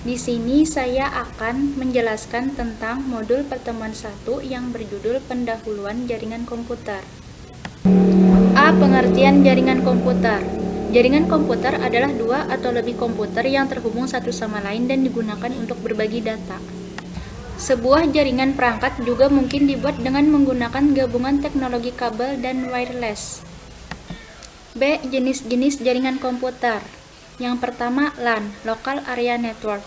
Di sini saya akan menjelaskan tentang modul pertemuan 1 yang berjudul Pendahuluan Jaringan Komputer. A. Pengertian jaringan komputer. Jaringan komputer adalah dua atau lebih komputer yang terhubung satu sama lain dan digunakan untuk berbagi data. Sebuah jaringan perangkat juga mungkin dibuat dengan menggunakan gabungan teknologi kabel dan wireless. B. Jenis-jenis jaringan komputer. Yang pertama, LAN, Local Area Network.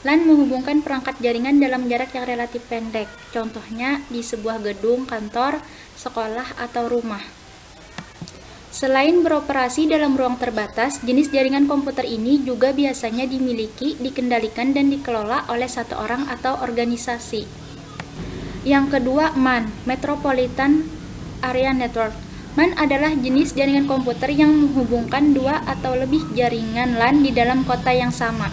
LAN menghubungkan perangkat jaringan dalam jarak yang relatif pendek, contohnya di sebuah gedung, kantor, sekolah, atau rumah. Selain beroperasi dalam ruang terbatas, jenis jaringan komputer ini juga biasanya dimiliki, dikendalikan, dan dikelola oleh satu orang atau organisasi. Yang kedua, MAN, Metropolitan Area Network. MAN adalah jenis jaringan komputer yang menghubungkan dua atau lebih jaringan LAN di dalam kota yang sama.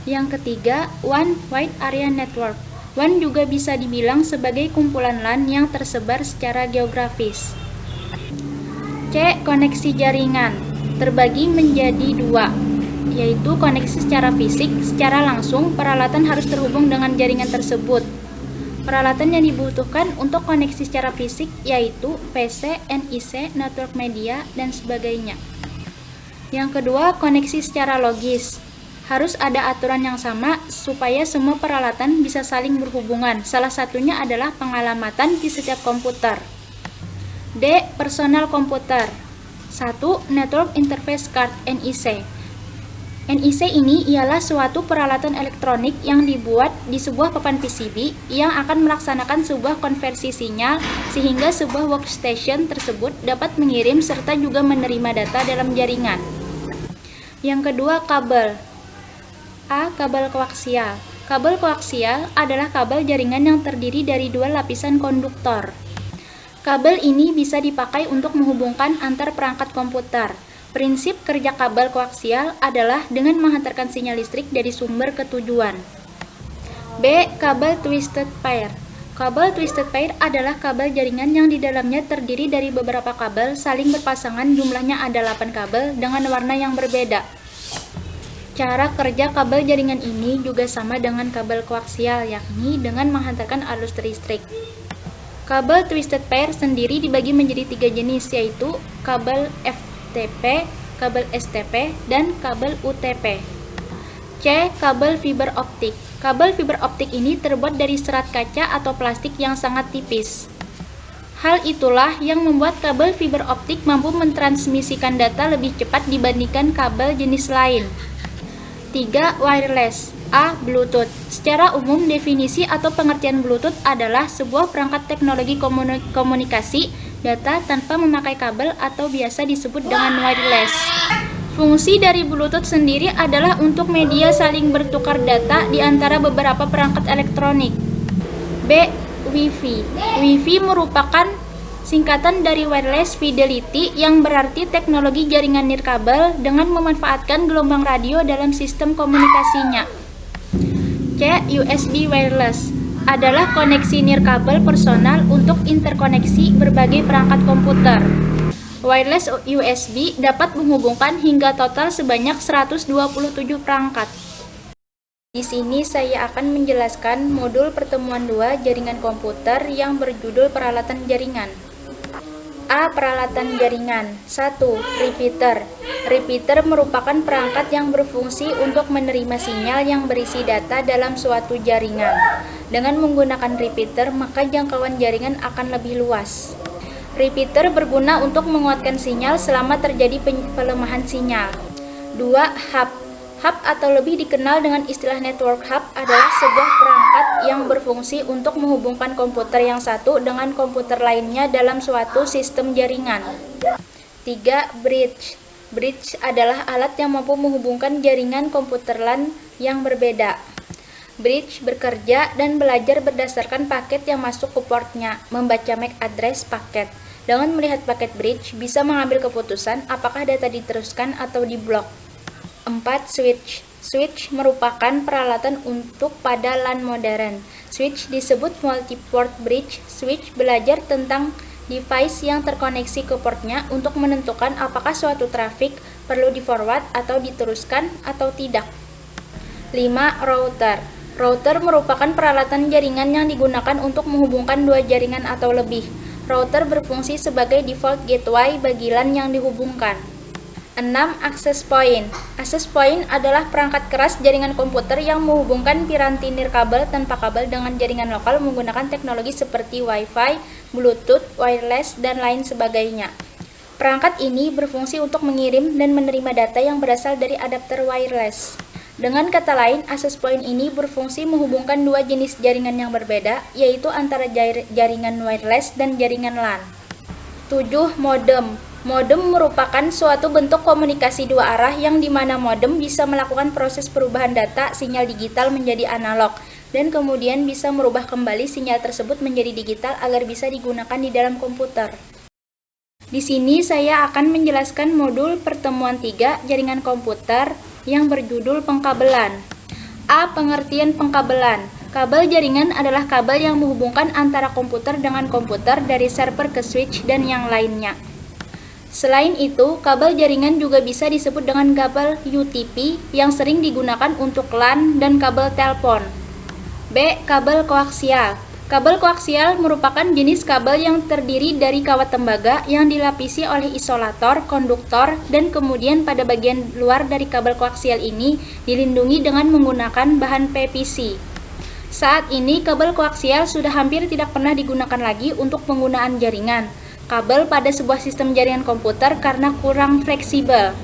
Yang ketiga, WAN, Wide Area Network. WAN juga bisa dibilang sebagai kumpulan LAN yang tersebar secara geografis. C. Koneksi jaringan. Terbagi menjadi dua, yaitu koneksi secara fisik. Secara langsung, peralatan harus terhubung dengan jaringan tersebut. Peralatan yang dibutuhkan untuk koneksi secara fisik yaitu PC, NIC, network media, dan sebagainya. Yang kedua, koneksi secara logis. Harus ada aturan yang sama supaya semua peralatan bisa saling berhubungan. Salah satunya adalah pengalamatan di setiap komputer. D. Personal komputer. 1. Network Interface Card (NIC). NIC ini ialah suatu peralatan elektronik yang dibuat di sebuah papan PCB yang akan melaksanakan sebuah konversi sinyal sehingga sebuah workstation tersebut dapat mengirim serta juga menerima data dalam jaringan. Yang kedua, kabel. A. Kabel koaksial. Kabel koaksial adalah kabel jaringan yang terdiri dari dua lapisan konduktor. Kabel ini bisa dipakai untuk menghubungkan antar perangkat komputer. Prinsip kerja kabel koaksial adalah dengan menghantarkan sinyal listrik dari sumber ke tujuan. B. Kabel twisted pair. Kabel twisted pair adalah kabel jaringan yang di dalamnya terdiri dari beberapa kabel saling berpasangan, jumlahnya ada 8 kabel dengan warna yang berbeda. Cara kerja kabel jaringan ini juga sama dengan kabel koaksial, yakni dengan menghantarkan arus listrik. Kabel twisted pair sendiri dibagi menjadi 3 jenis, yaitu kabel FTP, kabel STP, dan kabel UTP. C. Kabel fiber optik. Kabel fiber optik ini terbuat dari serat kaca atau plastik yang sangat tipis. Hal itulah yang membuat kabel fiber optik mampu mentransmisikan data lebih cepat dibandingkan kabel jenis lain. 3. Wireless. A. Bluetooth. Secara umum, definisi atau pengertian Bluetooth adalah sebuah perangkat teknologi komunikasi data tanpa memakai kabel atau biasa disebut dengan wireless. Fungsi dari Bluetooth sendiri adalah untuk media saling bertukar data di antara beberapa perangkat elektronik. B. Wi-Fi. Wi-Fi merupakan singkatan dari Wireless Fidelity yang berarti teknologi jaringan nirkabel dengan memanfaatkan gelombang radio dalam sistem komunikasinya. C. USB Wireless adalah koneksi nirkabel personal untuk interkoneksi berbagai perangkat komputer. Wireless USB dapat menghubungkan hingga total sebanyak 127 perangkat. Di sini saya akan menjelaskan modul pertemuan 2 jaringan komputer yang berjudul peralatan jaringan. A. Peralatan jaringan. 1. Repeater. Repeater merupakan perangkat yang berfungsi untuk menerima sinyal yang berisi data dalam suatu jaringan. Dengan menggunakan repeater, maka jangkauan jaringan akan lebih luas. Repeater berguna untuk menguatkan sinyal selama terjadi pelemahan sinyal. 2. Hub. Hub atau lebih dikenal dengan istilah network hub adalah sebuah perangkat yang berfungsi untuk menghubungkan komputer yang satu dengan komputer lainnya dalam suatu sistem jaringan. 3. Bridge. Bridge adalah alat yang mampu menghubungkan jaringan komputer LAN yang berbeda. Bridge bekerja dan belajar berdasarkan paket yang masuk ke portnya, membaca MAC address paket. Dengan melihat paket bridge, bisa mengambil keputusan apakah data diteruskan atau diblok. 4. Switch. Switch merupakan peralatan untuk pada LAN modern. Switch disebut multi-port bridge. Switch belajar tentang device yang terkoneksi ke portnya untuk menentukan apakah suatu trafik perlu di-forward atau diteruskan atau tidak. 5. Router. Router merupakan peralatan jaringan yang digunakan untuk menghubungkan dua jaringan atau lebih. Router berfungsi sebagai default gateway bagi LAN yang dihubungkan. 6. Access point. Access point adalah perangkat keras jaringan komputer yang menghubungkan piranti nirkabel tanpa kabel dengan jaringan lokal menggunakan teknologi seperti Wi-Fi, Bluetooth, wireless, dan lain sebagainya. Perangkat ini berfungsi untuk mengirim dan menerima data yang berasal dari adapter wireless. Dengan kata lain, access point ini berfungsi menghubungkan dua jenis jaringan yang berbeda, yaitu antara jaringan wireless dan jaringan LAN. 7. Modem. Modem merupakan suatu bentuk komunikasi dua arah yang dimana modem bisa melakukan proses perubahan data sinyal digital menjadi analog, dan kemudian bisa merubah kembali sinyal tersebut menjadi digital agar bisa digunakan di dalam komputer. Di sini saya akan menjelaskan modul pertemuan 3 jaringan komputer yang berjudul pengkabelan. A. Pengertian pengkabelan. Kabel jaringan adalah kabel yang menghubungkan antara komputer dengan komputer dari server ke switch dan yang lainnya. Selain itu, kabel jaringan juga bisa disebut dengan kabel UTP yang sering digunakan untuk LAN dan kabel telepon. B. Kabel koaksial. Kabel koaksial merupakan jenis kabel yang terdiri dari kawat tembaga yang dilapisi oleh isolator, konduktor, dan kemudian pada bagian luar dari kabel koaksial ini dilindungi dengan menggunakan bahan PVC. Saat ini, kabel koaksial sudah hampir tidak pernah digunakan lagi untuk penggunaan jaringan kabel pada sebuah sistem jaringan komputer karena kurang fleksibel.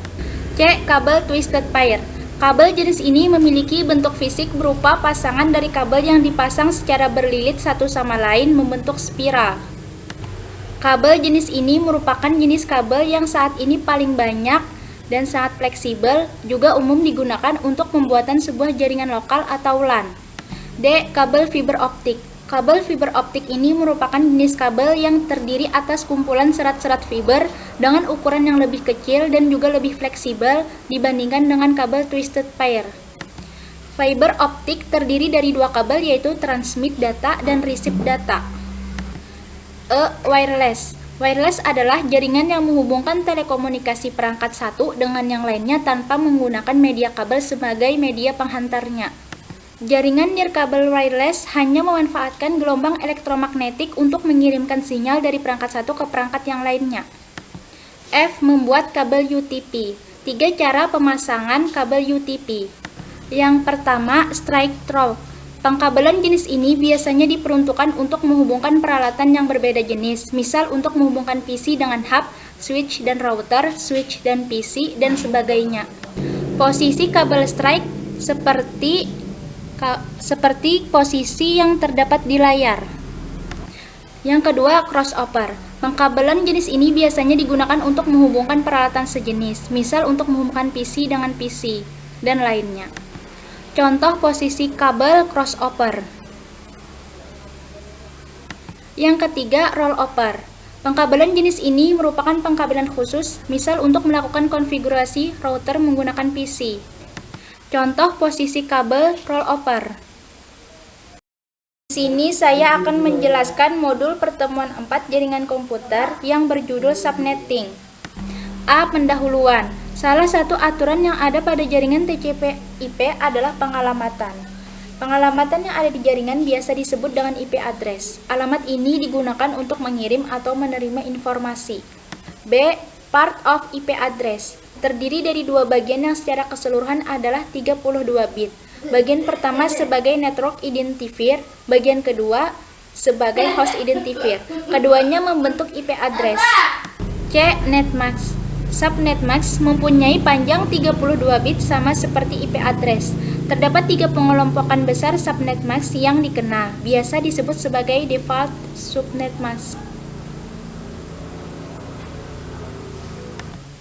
C. Kabel twisted pair. Kabel jenis ini memiliki bentuk fisik berupa pasangan dari kabel yang dipasang secara berlilit satu sama lain membentuk spiral. Kabel jenis ini merupakan jenis kabel yang saat ini paling banyak dan sangat fleksibel, juga umum digunakan untuk pembuatan sebuah jaringan lokal atau LAN. D. Kabel fiber optik. Kabel fiber optik ini merupakan jenis kabel yang terdiri atas kumpulan serat-serat fiber dengan ukuran yang lebih kecil dan juga lebih fleksibel dibandingkan dengan kabel twisted pair. Fiber optik terdiri dari dua kabel yaitu transmit data dan receive data. E. Wireless. Wireless adalah jaringan yang menghubungkan telekomunikasi perangkat satu dengan yang lainnya tanpa menggunakan media kabel sebagai media penghantarnya. Jaringan nirkabel wireless hanya memanfaatkan gelombang elektromagnetik untuk mengirimkan sinyal dari perangkat satu ke perangkat yang lainnya. F. Membuat kabel UTP. 3 cara pemasangan kabel UTP. Yang pertama, straight through. Pengkabelan jenis ini biasanya diperuntukkan untuk menghubungkan peralatan yang berbeda jenis, misal untuk menghubungkan PC dengan hub, switch dan router, switch dan PC, dan sebagainya. Posisi kabel straight seperti posisi yang terdapat di layar. Yang kedua, crossover. Pengkabelan jenis ini biasanya digunakan untuk menghubungkan peralatan sejenis, misal untuk menghubungkan PC dengan PC, dan lainnya. Contoh posisi kabel crossover. Yang ketiga, rollover. Pengkabelan jenis ini merupakan pengkabelan khusus, misal untuk melakukan konfigurasi router menggunakan PC. Contoh posisi kabel rollover. Di sini saya akan menjelaskan modul pertemuan 4 jaringan komputer yang berjudul subnetting. A. Pendahuluan. Salah satu aturan yang ada pada jaringan TCP/IP adalah pengalamatan. Pengalamatan yang ada di jaringan biasa disebut dengan IP address. Alamat ini digunakan untuk mengirim atau menerima informasi. B. Part of IP address. Terdiri dari dua bagian yang secara keseluruhan adalah 32 bit. Bagian pertama sebagai network identifier, bagian kedua sebagai host identifier. Keduanya membentuk IP address. C. Netmask. Subnetmask mempunyai panjang 32 bit sama seperti IP address. Terdapat 3 pengelompokan besar subnetmask yang dikenal, biasa disebut sebagai default subnetmask.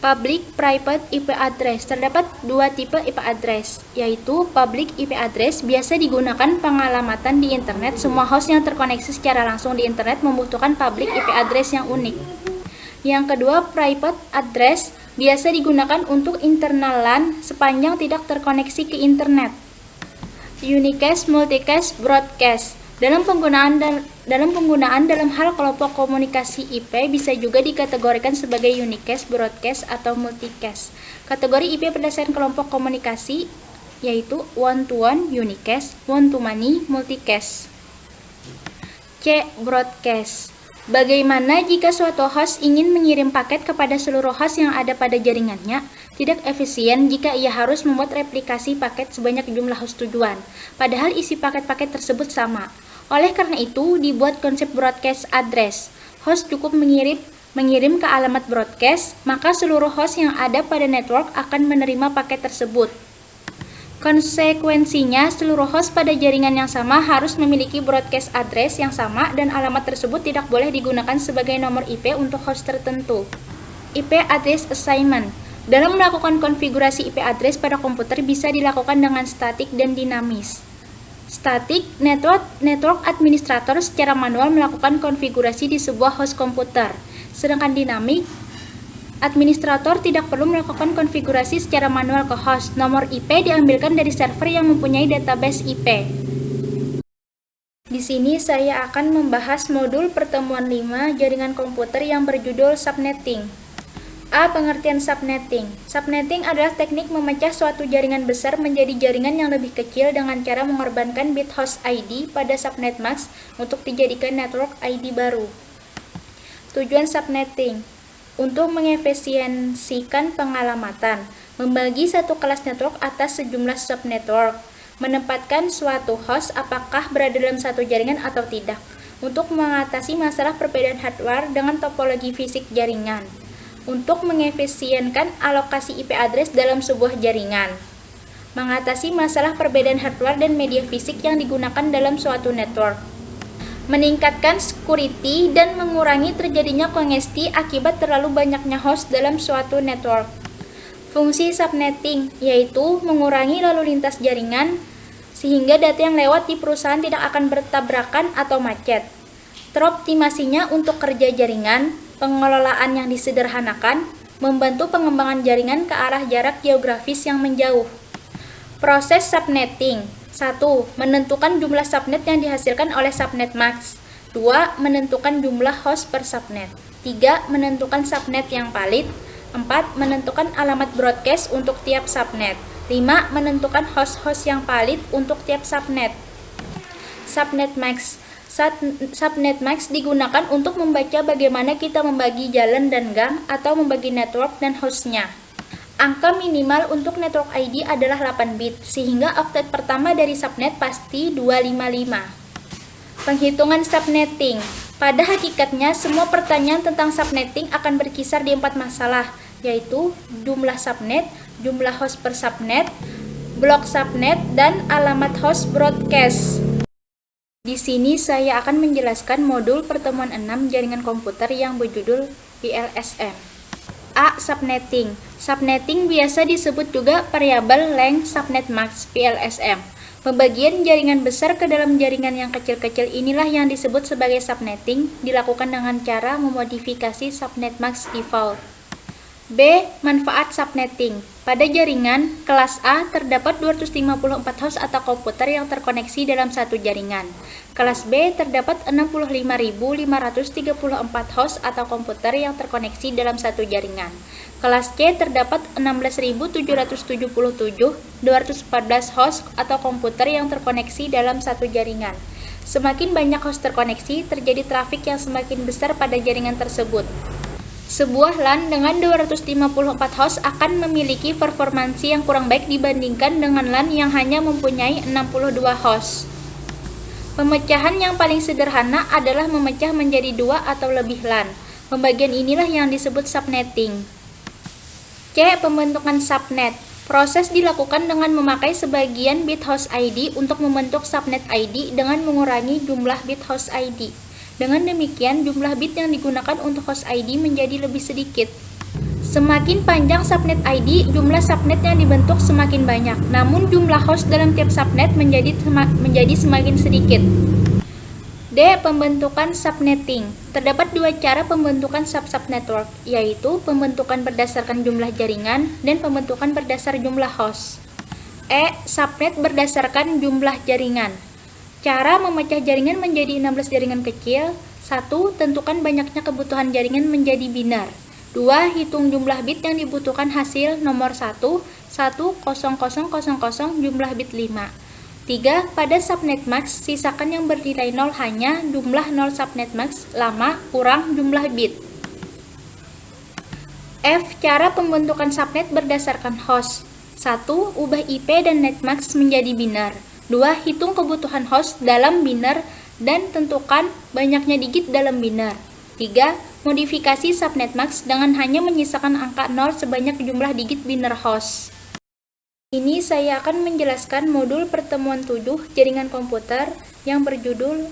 Public Private IP address. Terdapat 2 tipe IP address, yaitu public IP address biasa digunakan pengalamatan di internet. Semua host yang terkoneksi secara langsung di internet membutuhkan public IP address yang unik. Yang kedua, private address biasa digunakan untuk internal LAN sepanjang tidak terkoneksi ke internet. Unicast, multicast, broadcast. Dalam penggunaan dalam hal kelompok komunikasi IP bisa juga dikategorikan sebagai unicast, broadcast, atau multicast. Kategori IP berdasarkan kelompok komunikasi yaitu one-to-one unicast, one-to-many multicast. C. Broadcast. Bagaimana jika suatu host ingin mengirim paket kepada seluruh host yang ada pada jaringannya? Tidak efisien jika ia harus membuat replikasi paket sebanyak jumlah host tujuan, padahal isi paket-paket tersebut sama. Oleh karena itu, dibuat konsep broadcast address. Host cukup mengirim ke alamat broadcast, maka seluruh host yang ada pada network akan menerima paket tersebut. Konsekuensinya, seluruh host pada jaringan yang sama harus memiliki broadcast address yang sama dan alamat tersebut tidak boleh digunakan sebagai nomor IP untuk host tertentu. IP address assignment. Dalam melakukan konfigurasi IP address pada komputer bisa dilakukan dengan statik dan dinamis. Statik, network administrator secara manual melakukan konfigurasi di sebuah host komputer, sedangkan dinamik, administrator tidak perlu melakukan konfigurasi secara manual ke host. Nomor IP diambilkan dari server yang mempunyai database IP. Di sini saya akan membahas modul pertemuan 5 jaringan komputer yang berjudul subnetting. A. Pengertian subnetting. Subnetting adalah teknik memecah suatu jaringan besar menjadi jaringan yang lebih kecil dengan cara mengorbankan bit host ID pada subnet mask untuk dijadikan network ID baru. Tujuan subnetting untuk mengefisiensikan pengalamatan, membagi satu kelas network atas sejumlah subnetwork, menempatkan suatu host apakah berada dalam satu jaringan atau tidak, untuk mengatasi masalah perbedaan hardware dengan topologi fisik jaringan, untuk mengefisienkan alokasi IP address dalam sebuah jaringan, mengatasi masalah perbedaan hardware dan media fisik yang digunakan dalam suatu network, meningkatkan security dan mengurangi terjadinya kongesti akibat terlalu banyaknya host dalam suatu network. Fungsi subnetting yaitu mengurangi lalu lintas jaringan sehingga data yang lewat di perusahaan tidak akan bertabrakan atau macet. Teroptimasinya untuk kerja jaringan, pengelolaan yang disederhanakan, membantu pengembangan jaringan ke arah jarak geografis yang menjauh. Proses subnetting. 1. Menentukan jumlah subnet yang dihasilkan oleh subnet mask. 2. Menentukan jumlah host per subnet. 3. Menentukan subnet yang valid. 4. Menentukan alamat broadcast untuk tiap subnet. 5. Menentukan host-host yang valid untuk tiap subnet. Subnet mask. Subnet mask digunakan untuk membaca bagaimana kita membagi jalan dan gang atau membagi network dan hostnya. Angka minimal untuk network ID adalah 8 bit, sehingga oktet pertama dari subnet pasti 255. Penghitungan subnetting. Pada hakikatnya, semua pertanyaan tentang subnetting akan berkisar di 4 masalah, yaitu jumlah subnet, jumlah host per subnet, blok subnet, dan alamat host broadcast. Di sini saya akan menjelaskan modul pertemuan 6 jaringan komputer yang berjudul PLSM. A. Subnetting. Subnetting biasa disebut juga variable length subnet mask (PLSM). Pembagian jaringan besar ke dalam jaringan yang kecil-kecil inilah yang disebut sebagai subnetting, dilakukan dengan cara memodifikasi subnet mask default. B. Manfaat subnetting. Pada jaringan kelas A terdapat 254 host atau komputer yang terkoneksi dalam satu jaringan. Kelas B terdapat 65.534 host atau komputer yang terkoneksi dalam satu jaringan. Kelas C terdapat 16.777 214 host atau komputer yang terkoneksi dalam satu jaringan. Semakin banyak host terkoneksi, terjadi trafik yang semakin besar pada jaringan tersebut. Sebuah LAN dengan 254 host akan memiliki performansi yang kurang baik dibandingkan dengan LAN yang hanya mempunyai 62 host. Pemecahan yang paling sederhana adalah memecah menjadi 2 atau lebih LAN. Pembagian inilah yang disebut subnetting. C. Pembentukan subnet. Proses dilakukan dengan memakai sebagian bit host ID untuk membentuk subnet ID dengan mengurangi jumlah bit host ID. Dengan demikian, jumlah bit yang digunakan untuk host ID menjadi lebih sedikit. Semakin panjang subnet ID, jumlah subnet yang dibentuk semakin banyak. Namun jumlah host dalam tiap subnet menjadi semakin sedikit. D. Pembentukan subnetting. Terdapat dua cara pembentukan sub-subnetwork, yaitu pembentukan berdasarkan jumlah jaringan dan pembentukan berdasar jumlah host. E. Subnet berdasarkan jumlah jaringan. Cara memecah jaringan menjadi 16 jaringan kecil. 1. Tentukan banyaknya kebutuhan jaringan menjadi binar. 2. Hitung jumlah bit yang dibutuhkan hasil nomor 1 10000 jumlah bit 5. 3. Pada subnet max, sisakan yang bernilai 0 hanya jumlah 0 subnet max lama kurang jumlah bit. F. Cara pembentukan subnet berdasarkan host. 1. Ubah IP dan netmax menjadi biner. 2. Hitung kebutuhan host dalam biner dan tentukan banyaknya digit dalam biner. 3. Modifikasi subnet max dengan hanya menyisakan angka 0 sebanyak jumlah digit biner host. Ini saya akan menjelaskan modul pertemuan 7 jaringan komputer yang berjudul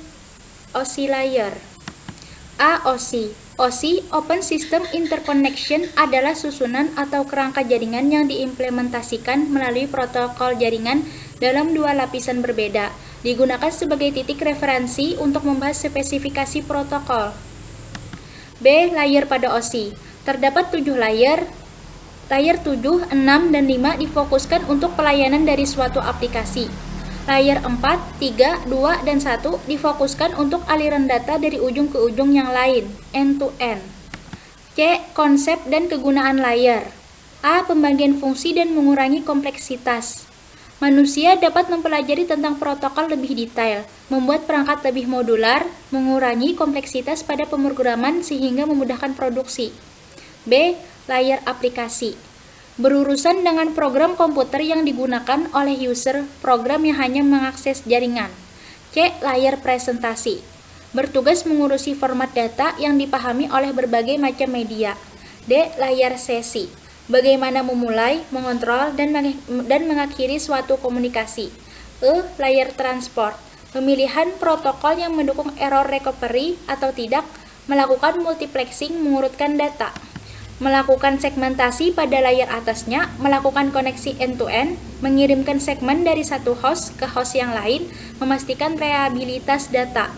OSI Layer. A. OSI. OSI, Open System Interconnection, adalah susunan atau kerangka jaringan yang diimplementasikan melalui protokol jaringan dalam dua lapisan berbeda. Digunakan sebagai titik referensi untuk membahas spesifikasi protokol. B. Layer pada OSI. Terdapat 7 layer. Layer 7, 6, dan 5 difokuskan untuk pelayanan dari suatu aplikasi. Layer 4, 3, 2, dan 1 difokuskan untuk aliran data dari ujung ke ujung yang lain, end-to-end. C. Konsep dan kegunaan layer. A. Pembagian fungsi dan mengurangi kompleksitas. Manusia dapat mempelajari tentang protokol lebih detail, membuat perangkat lebih modular, mengurangi kompleksitas pada pemrograman sehingga memudahkan produksi. B. Layer aplikasi. Berurusan dengan program komputer yang digunakan oleh user, program yang hanya mengakses jaringan. C. Layer presentasi. Bertugas mengurusi format data yang dipahami oleh berbagai macam media. D. Layer sesi. Bagaimana memulai, mengontrol, dan mengakhiri suatu komunikasi. E. Layer transport. Pemilihan protokol yang mendukung error recovery atau tidak, melakukan multiplexing mengurutkan data. Melakukan segmentasi pada layar atasnya, melakukan koneksi end-to-end, mengirimkan segmen dari satu host ke host yang lain, memastikan reliabilitas data.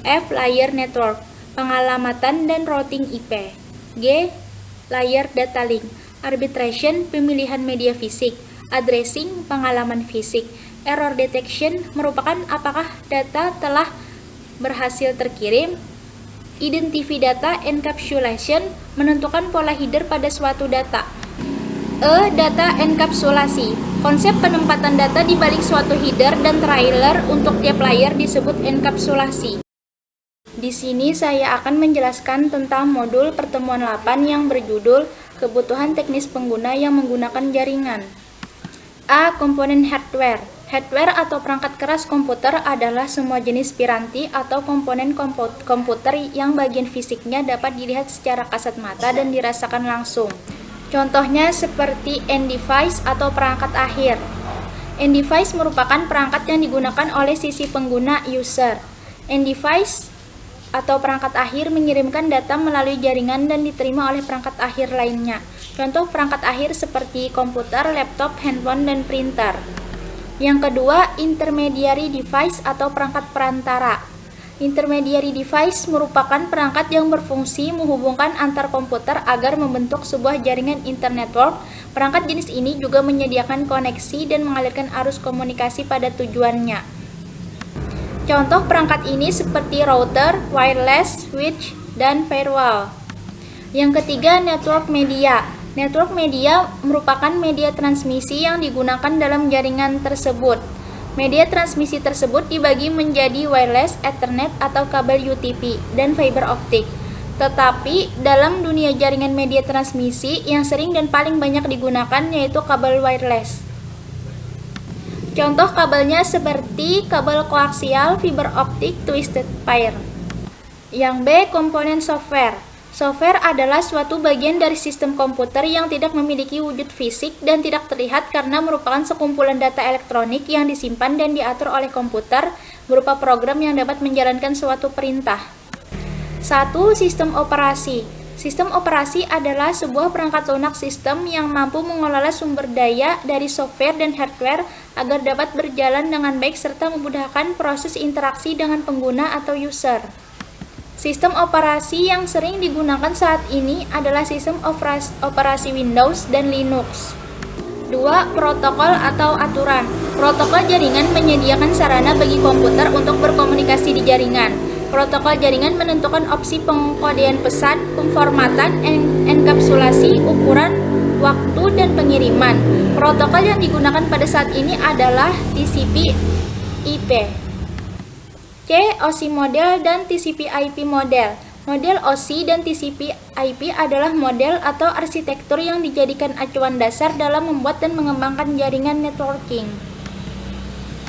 F. Layer network, pengalamatan dan routing IP. G. Layer data link, arbitration, pemilihan media fisik. Addressing, pengalaman fisik. Error detection, merupakan apakah data telah berhasil terkirim. Identify data encapsulation, menentukan pola header pada suatu data. E. Data enkapsulasi, konsep penempatan data di balik suatu header dan trailer untuk tiap layer disebut enkapsulasi. Di sini saya akan menjelaskan tentang modul pertemuan 8 yang berjudul Kebutuhan Teknis Pengguna yang Menggunakan Jaringan. A. Komponen hardware. Hardware atau perangkat keras komputer adalah semua jenis piranti atau komponen komputer yang bagian fisiknya dapat dilihat secara kasat mata dan dirasakan langsung. Contohnya seperti end-device atau perangkat akhir. End-device merupakan perangkat yang digunakan oleh sisi pengguna user. End-device atau perangkat akhir mengirimkan data melalui jaringan dan diterima oleh perangkat akhir lainnya. Contoh perangkat akhir seperti komputer, laptop, handphone, dan printer. Yang kedua, intermediary device atau perangkat perantara. Intermediary device merupakan perangkat yang berfungsi menghubungkan antar komputer agar membentuk sebuah jaringan internetwork. Perangkat jenis ini juga menyediakan koneksi dan mengalirkan arus komunikasi pada tujuannya. Contoh perangkat ini seperti router, wireless, switch, dan firewall. Yang ketiga, network media. Network media merupakan media transmisi yang digunakan dalam jaringan tersebut. Media transmisi tersebut dibagi menjadi wireless, Ethernet atau kabel UTP, dan fiber optik. Tetapi dalam dunia jaringan media transmisi yang sering dan paling banyak digunakan yaitu kabel wireless. Contoh kabelnya seperti kabel koaksial, fiber optik, twisted pair. Yang B. Komponen software. Software adalah suatu bagian dari sistem komputer yang tidak memiliki wujud fisik dan tidak terlihat karena merupakan sekumpulan data elektronik yang disimpan dan diatur oleh komputer berupa program yang dapat menjalankan suatu perintah. 1. Sistem operasi. Sistem operasi adalah sebuah perangkat lunak sistem yang mampu mengelola sumber daya dari software dan hardware agar dapat berjalan dengan baik serta memudahkan proses interaksi dengan pengguna atau user. Sistem operasi yang sering digunakan saat ini adalah sistem operasi Windows dan Linux. 2. Protokol atau aturan. Protokol jaringan menyediakan sarana bagi komputer untuk berkomunikasi di jaringan. Protokol jaringan menentukan opsi pengkodean pesan, pemformatan, enkapsulasi, ukuran, waktu dan pengiriman. Protokol yang digunakan pada saat ini adalah TCP/IP. C. OSI model dan TCP/IP model. Model OSI dan TCP/IP adalah model atau arsitektur yang dijadikan acuan dasar dalam membuat dan mengembangkan jaringan networking.